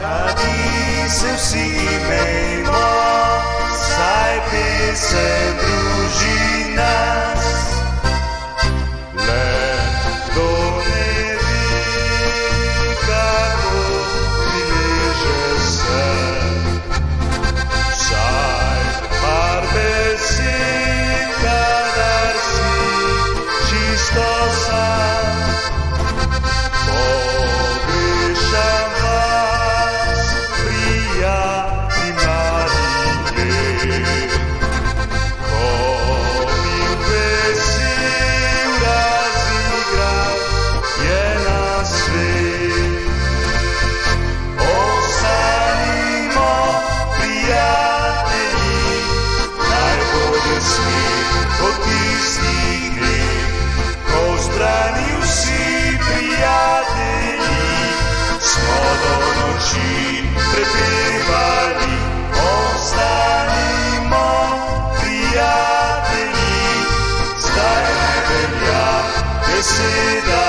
Radi se vsi imejmo, saj pesem druži nas. Le kdo ne ve, kako prileže se, vsaj par besed, kadar si čisto sam. Pogrešam vas, prijatelji mladih let, ko mi vesel razigrat je na svet. Ostanimo prijatelji, naj bude svet od tistih dneh, ko v zbrani vsi prijatelji smo do noči prepevali. Ostanimo prijatelji, zdaj ne velja beseda